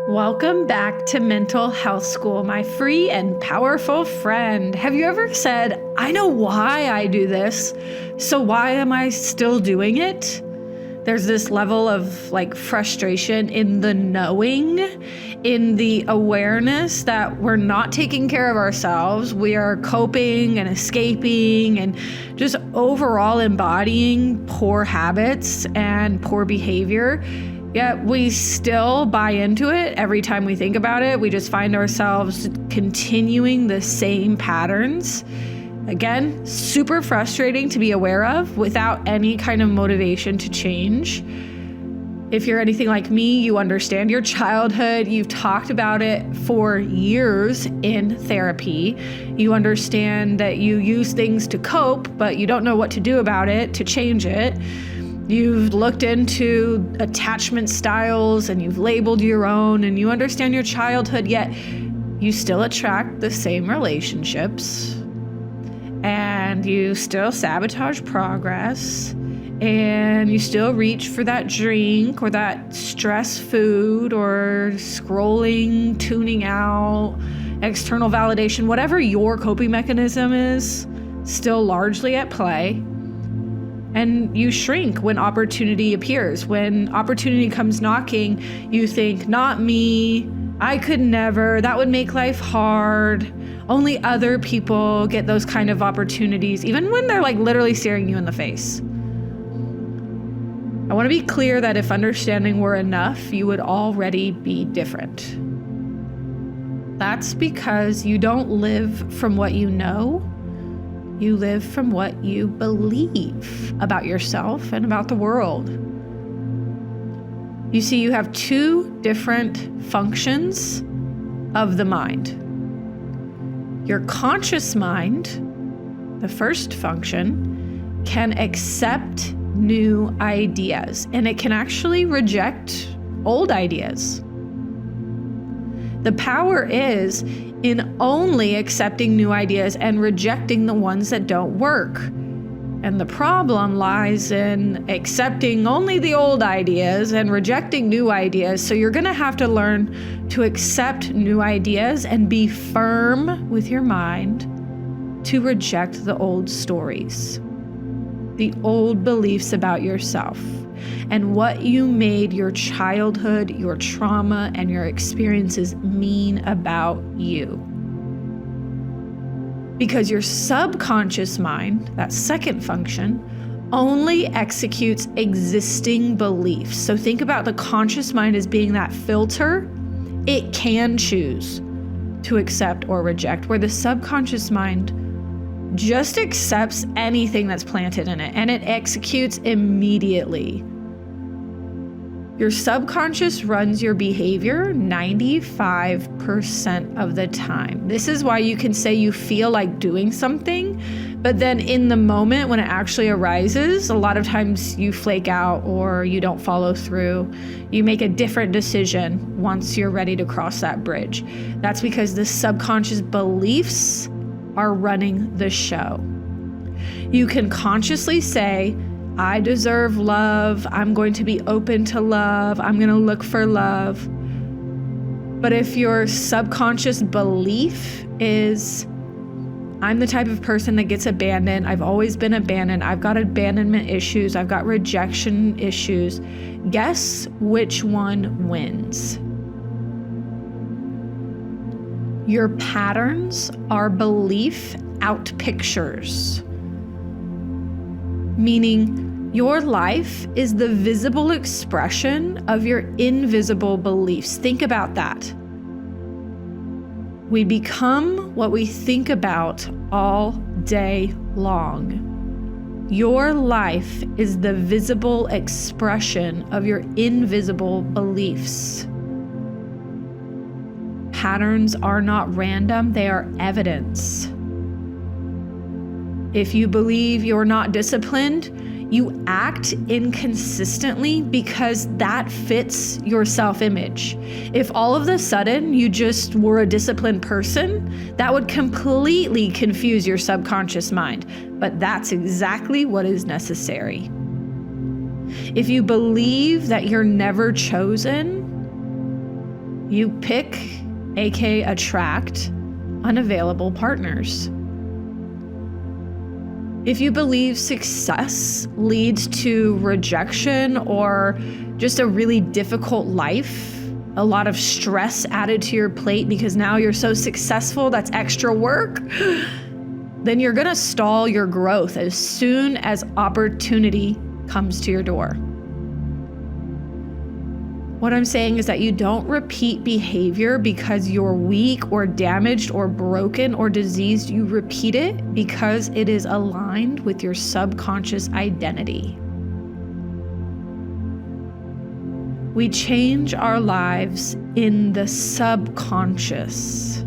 Welcome back to Mental Health School, my free and powerful friend. Have you ever said, I know why I do this, so why am I still doing it? There's this level of frustration in the knowing, in the awareness that we're not taking care of ourselves. We are coping and escaping and just overall embodying poor habits and poor behavior. Yet we still buy into it every time we think about it. We just find ourselves continuing the same patterns. Again, super frustrating to be aware of without any kind of motivation to change. If you're anything like me, you understand your childhood. You've talked about it for years in therapy. You understand that you use things to cope, but you don't know what to do about it to change it. You've looked into attachment styles and you've labeled your own and you understand your childhood, yet you still attract the same relationships and you still sabotage progress and you still reach for that drink or that stress food or scrolling, tuning out, external validation, whatever your coping mechanism is, still largely at play. And you shrink when opportunity appears. When opportunity comes knocking, you think, not me, I could never, that would make life hard. Only other people get those kind of opportunities, even when they're literally staring you in the face. I want to be clear that if understanding were enough, you would already be different. That's because you don't live from what you know. You live from what you believe about yourself and about the world. You see, you have two different functions of the mind. Your conscious mind, the first function, can accept new ideas, and it can actually reject old ideas. The power is in only accepting new ideas and rejecting the ones that don't work. And the problem lies in accepting only the old ideas and rejecting new ideas. So you're going to have to learn to accept new ideas and be firm with your mind to reject the old stories, the old beliefs about yourself, and what you made your childhood, your trauma, and your experiences mean about you. Because your subconscious mind, that second function, only executes existing beliefs. So think about the conscious mind as being that filter. It can choose to accept or reject, where the subconscious mind just accepts anything that's planted in it and it executes immediately. Your subconscious runs your behavior 95% of the time. This is why you can say you feel like doing something, but then in the moment when it actually arises, a lot of times you flake out or you don't follow through. You make a different decision once you're ready to cross that bridge. That's because the subconscious beliefs are running the show. You can consciously say, I deserve love. I'm going to be open to love. I'm going to look for love. But if your subconscious belief is, I'm the type of person that gets abandoned. I've always been abandoned. I've got abandonment issues. I've got rejection issues. Guess which one wins? Your patterns are belief outpictures. Meaning your life is the visible expression of your invisible beliefs. Think about that. We become what we think about all day long. Your life is the visible expression of your invisible beliefs. Patterns are not random, they are evidence. If you believe you're not disciplined, you act inconsistently because that fits your self-image. If all of a sudden you just were a disciplined person, that would completely confuse your subconscious mind. But that's exactly what is necessary. If you believe that you're never chosen, You pick, aka attract, unavailable partners. If you believe success leads to rejection or just a really difficult life, a lot of stress added to your plate because now you're so successful, that's extra work, then you're gonna stall your growth as soon as opportunity comes to your door. What I'm saying is that you don't repeat behavior because you're weak or damaged or broken or diseased. You repeat it because it is aligned with your subconscious identity. We change our lives in the subconscious.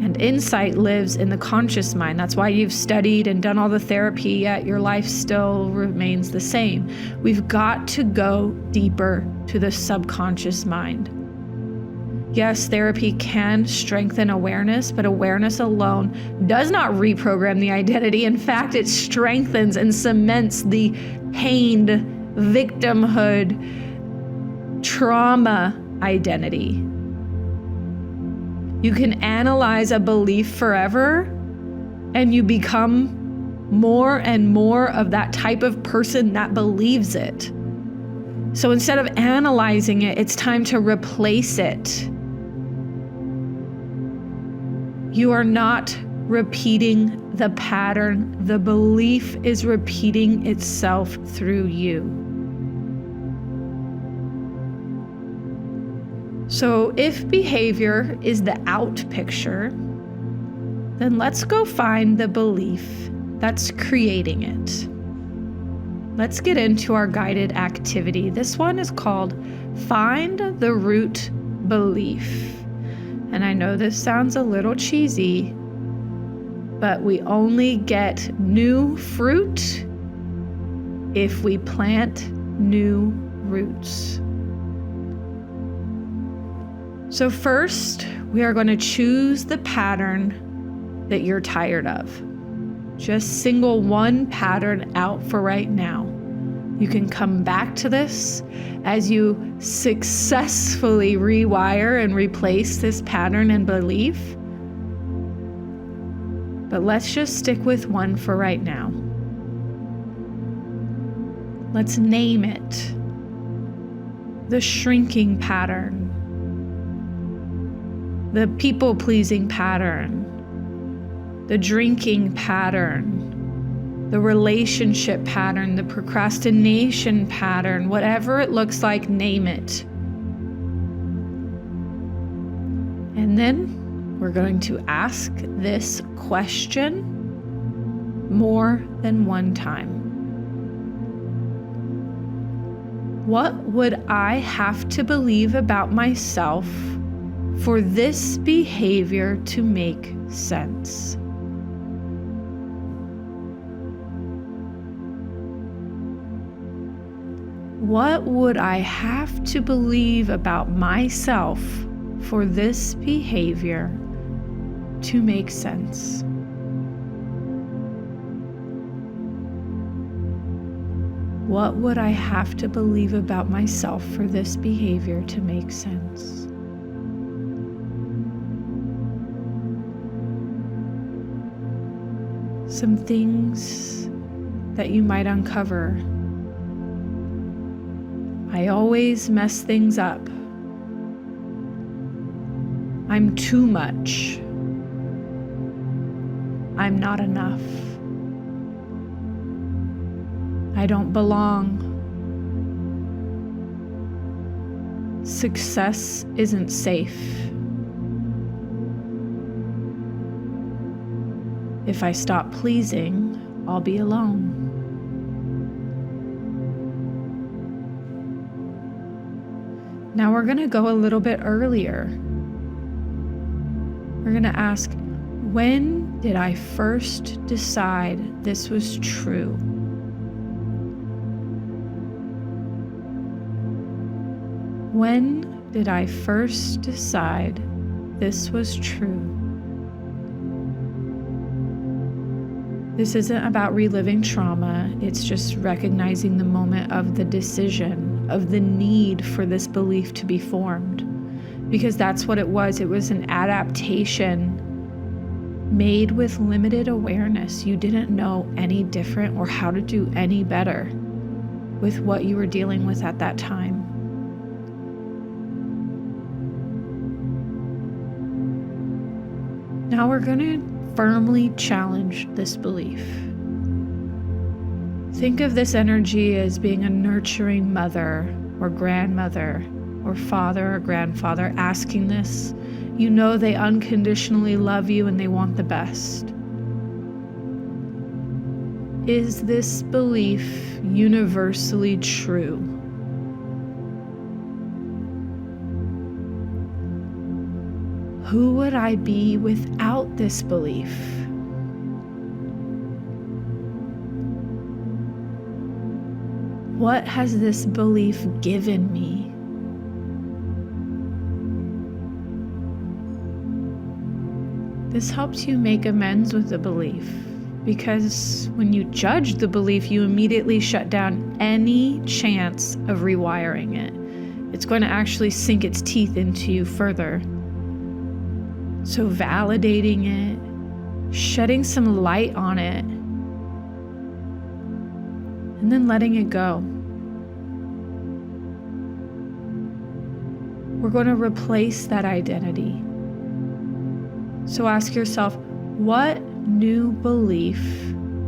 And insight lives in the conscious mind. That's why you've studied and done all the therapy, yet your life still remains the same. We've got to go deeper to the subconscious mind. Yes, therapy can strengthen awareness, but awareness alone does not reprogram the identity. In fact, it strengthens and cements the pained victimhood, trauma identity. You can analyze a belief forever, and you become more and more of that type of person that believes it. So instead of analyzing it, it's time to replace it. You are not repeating the pattern. The belief is repeating itself through you. So if behavior is the out picture, then let's go find the belief that's creating it. Let's get into our guided activity. This one is called Find the Root Belief. And I know this sounds a little cheesy, but we only get new fruit if we plant new roots. So first, we are going to choose the pattern that you're tired of. Just single one pattern out for right now. You can come back to this as you successfully rewire and replace this pattern and belief. But let's just stick with one for right now. Let's name it the shrinking pattern. The people-pleasing pattern, the drinking pattern, the relationship pattern, the procrastination pattern, whatever it looks like, name it. And then we're going to ask this question more than one time. What would I have to believe about myself for this behavior to make sense? What would I have to believe about myself for this behavior to make sense? What would I have to believe about myself for this behavior to make sense? Some things that you might uncover. I always mess things up. I'm too much. I'm not enough. I don't belong. Success isn't safe. If I stop pleasing, I'll be alone. Now we're going to go a little bit earlier. We're going to ask, when did I first decide this was true? When did I first decide this was true? This isn't about reliving trauma. It's just recognizing the moment of the decision, of the need for this belief to be formed. Because that's what it was. It was an adaptation made with limited awareness. You didn't know any different or how to do any better with what you were dealing with at that time. Now we're going to firmly challenge this belief. Think of this energy as being a nurturing mother or grandmother or father or grandfather asking this. You know they unconditionally love you and they want the best. Is this belief universally true? Who would I be without this belief? What has this belief given me? This helps you make amends with the belief, because when you judge the belief, you immediately shut down any chance of rewiring it. It's going to actually sink its teeth into you further. So validating it, shedding some light on it, and then letting it go. We're going to replace that identity. So ask yourself, what new belief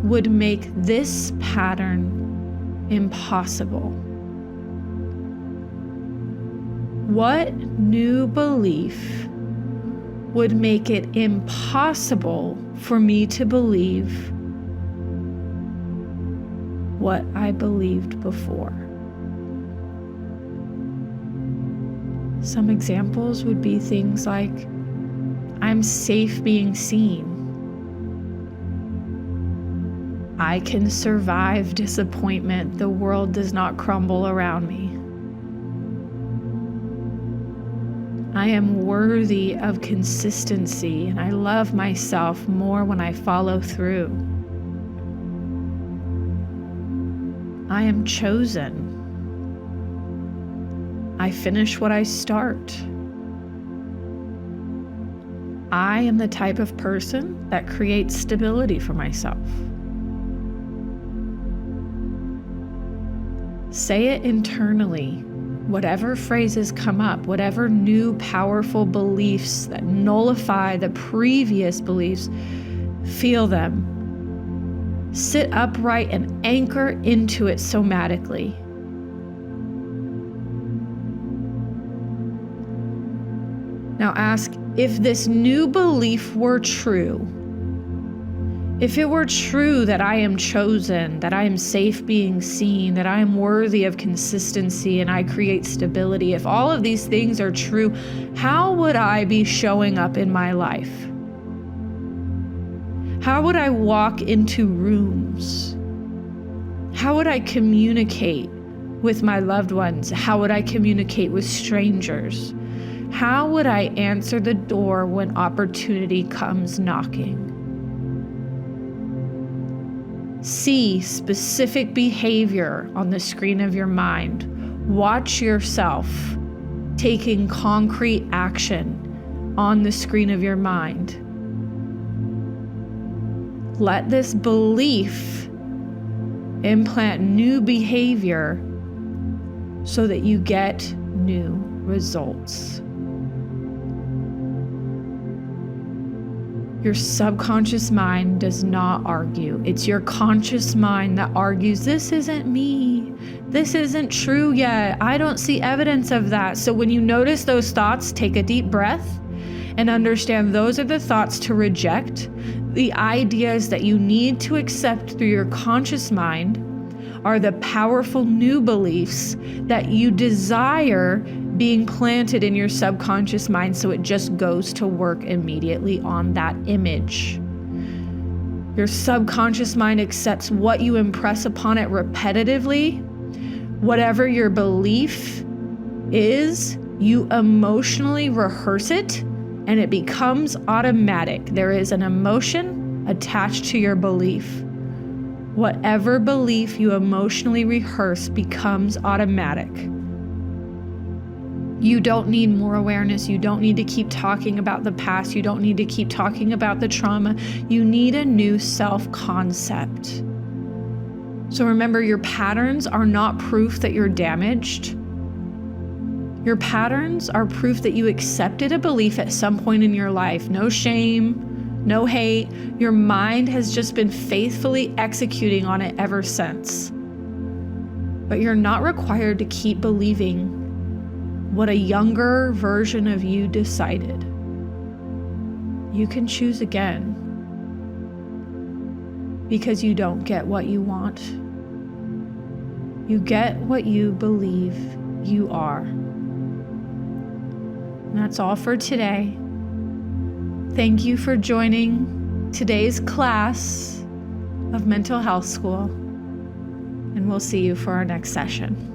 would make this pattern impossible? What new belief would make it impossible for me to believe what I believed before? Some examples would be things like, I'm safe being seen. I can survive disappointment. The world does not crumble around me. I am worthy of consistency, and I love myself more when I follow through. I am chosen. I finish what I start. I am the type of person that creates stability for myself. Say it internally. Whatever phrases come up, whatever new powerful beliefs that nullify the previous beliefs, feel them. Sit upright and anchor into it somatically. Now ask, if this new belief were true, if it were true that I am chosen, that I am safe being seen, that I am worthy of consistency and I create stability, if all of these things are true, how would I be showing up in my life? How would I walk into rooms? How would I communicate with my loved ones? How would I communicate with strangers? How would I answer the door when opportunity comes knocking? See specific behavior on the screen of your mind. Watch yourself taking concrete action on the screen of your mind. Let this belief implant new behavior so that you get new results. Your subconscious mind does not argue. It's your conscious mind that argues, this isn't me. This isn't true yet. I don't see evidence of that. So when you notice those thoughts, take a deep breath and understand those are the thoughts to reject. The ideas that you need to accept through your conscious mind are the powerful new beliefs that you desire being planted in your subconscious mind, so it just goes to work immediately on that image. Your subconscious mind accepts what you impress upon it repetitively. Whatever your belief is, you emotionally rehearse it and it becomes automatic. There is an emotion attached to your belief. Whatever belief you emotionally rehearse becomes automatic. You don't need more awareness. You don't need to keep talking about the past. You don't need to keep talking about the trauma. You need a new self-concept. So remember, your patterns are not proof that you're damaged. Your patterns are proof that you accepted a belief at some point in your life. No shame, no hate. Your mind has just been faithfully executing on it ever since. But you're not required to keep believing what a younger version of you decided. You can choose again, because you don't get what you want. You get what you believe you are. And that's all for today. Thank you for joining today's class of Mental Health School, and we'll see you for our next session.